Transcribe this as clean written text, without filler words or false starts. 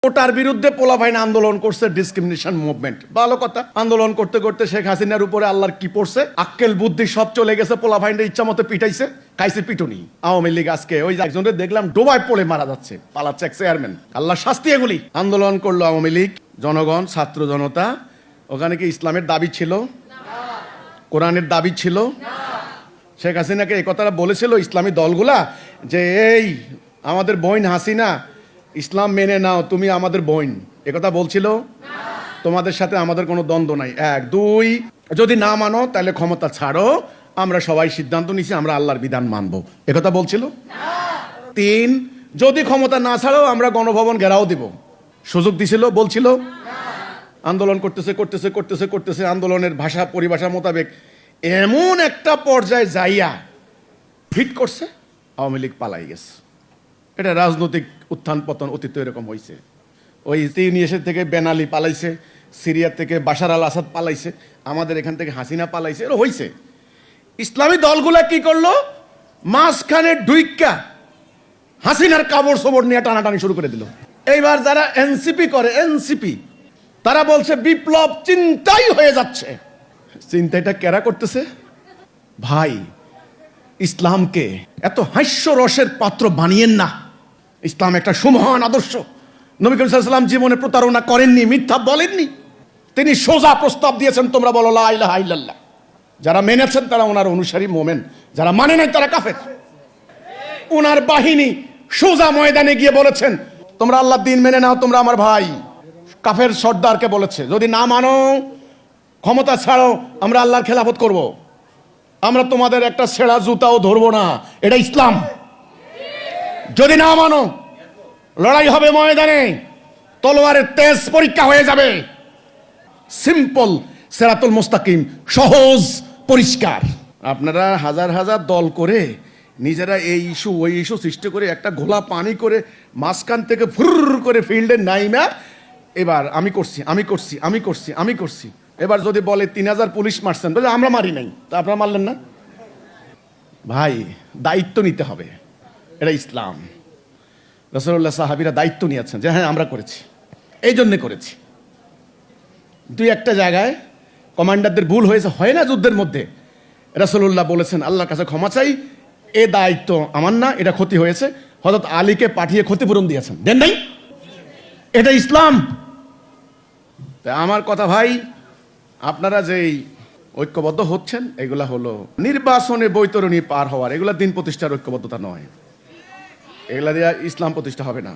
ওটার বিরুদ্ধে পোলাপাইন আন্দোলন করছে, ডিসক্রিমিনেশন মুভমেন্ট। ভালো কথা। আন্দোলন করতে করতে শেখ হাসিনার উপরে আল্লাহর কি পড়ছে, আক্কেল বুদ্ধি সব চলে গেছে। পোলাপাইনটা ইচ্ছা মতো পিটাইছে, খাইছে পিটুনি। আওয়ামী লীগ আজকে ওই একজনের দেখলাম ডোবায় পড়ে মারা যাচ্ছে, পালাচ্ছে এক চেয়ারম্যান। আল্লাহ শাস্তি এগুলি। আন্দোলন করলো আওয়ামী লীগ, জনগণ, ছাত্র জনতা। ওখানে কি ইসলামের দাবি ছিল? কোরআনের দাবি ছিল? শেখ হাসিনাকে এই কথাটা বলেছিল ইসলামী দলগুলা যে এই আমাদের বোন হাসিনা, ইসলাম মেনে নাও, তুমি আমাদের বোন, একথা বলছিল? তোমাদের সাথে আমাদের কোনো দ্বন্দ্ব নাই। এক। দুই, যদি না মানো তাহলে ক্ষমতা ছাড়ো, আমরা সবাই সিদ্ধান্ত নিছি আমরা আল্লাহর বিধান মানবো, একথা বলছিল? তিন, যদি ক্ষমতা না ছাড়ো আমরা গণভবন ঘেরাও দিব, সুযোগ দিছিল? বলছিল? আন্দোলন করতেছে করতেছে করতেছে করতেছে, আন্দোলনের ভাষা পরিভাষা মোতাবেক এমন একটা পর্যায়ে যাইয়া ফিট করছে, আওয়ামী লীগ পালাই গেছে। এটা রাজনৈতিক উত্থান পতন অতীত এরকম হয়েছে। ওই তিউনিসের থেকে বেন আলী পালাইছে, সিরিয়া থেকে বাশার আল আসাদ পালাইছে, আমাদের এখান থেকে হাসিনা পালাইছে, এরা হয়েছে। ইসলামী দলগুলা কি করলো, মাঝখানে ঢুইক্কা হাসিনার কাপড় সবর নিয়ে টানাটানি শুরু করে দিল। এইবার যারা এনসিপি করে, এনসিপি, তারা বলছে বিপ্লব চিন্তাই হয়ে যাচ্ছে। চিন্তাটা কেরা করতেছে? ভাই, ইসলামকে এত হাস্যরসের পাত্র বানিয়েন না। ইসলাম একটা সুমহান আদর্শ। নবী করিম সাল্লাল্লাহু আলাইহি ওয়াসাল্লাম জীবনে প্রতারণা করেননি, মিথ্যা বলেননি। তিনি সোজা প্রস্তাব দিয়েছেন, তোমরা বলো লা ইলাহা ইল্লাল্লাহ। যারা মেনেছেন তারা ওনার অনুসারী মোমেন, যারা মানে নাই তারা কাফের। ওনার বাহিনী সোজা ময়দানে গিয়ে বলেছেন তোমরা আল্লাহর দ্বীন মেনে নাও, তোমরা আমার ভাই। কাফের সর্দারকে বলেছে যদি না মানো, ক্ষমতা ছাড়ো, আমরা আল্লাহর খেলাফত করব, আমরা তোমাদের একটা ছেঁড়া জুতাও ধরবো না। এটা ইসলাম। যদি না মানো লড়াই হবে ময়দানে, তলোয়ারের তেজ পরীক্ষা হয়ে যাবে। সিম্পল, সিরাতুল মুস্তাকিম, সহজ, পরিষ্কার। আপনারা হাজার হাজার দল করে নিজেরা এই ইস্যু ওই ইস্যু সৃষ্টি করে একটা ঘোলা পানি করে মাঝখান থেকে ফুর করে ফিল্ডে নাইমা এবার আমি করছি আমি করছি আমি করছি আমি করছি। এবার যদি বলে 3000 পুলিশ মারছেন, বলে আমরা মারি নাই, তা আপনারা মারলেন না? ভাই, দায়িত্ব নিতে হবে, এটা ইসলাম। রাসূলুল্লাহ সাহাবীরা দায়িত্ব নিয়েছেন যে হ্যাঁ আমরা করেছি, এই জন্যে করেছি। দুই একটা জায়গায় কমান্ডারদের ভুল হয়েছে, হয় না যুদ্ধের মধ্যে? রাসূলুল্লাহ বলেছেন আল্লাহর কাছে ক্ষমা চাই, এ দায়িত্ব আমার না, এটা ক্ষতি হয়েছে। হযরত আলীকে পাঠিয়ে ক্ষতিপূরণ দিয়েছেন, দেন নাই? এটা ইসলাম। আমার কথা ভাই, আপনারা যেই ঐক্যবদ্ধ হচ্ছেন, এগুলা হলো নির্বাচনে বৈতরণী পার হওয়ার, এগুলা দিন প্রতিষ্ঠার ঐক্যবদ্ধতা নয়। এগুলা দিয়ে ইসলাম প্রতিষ্ঠা হবে না।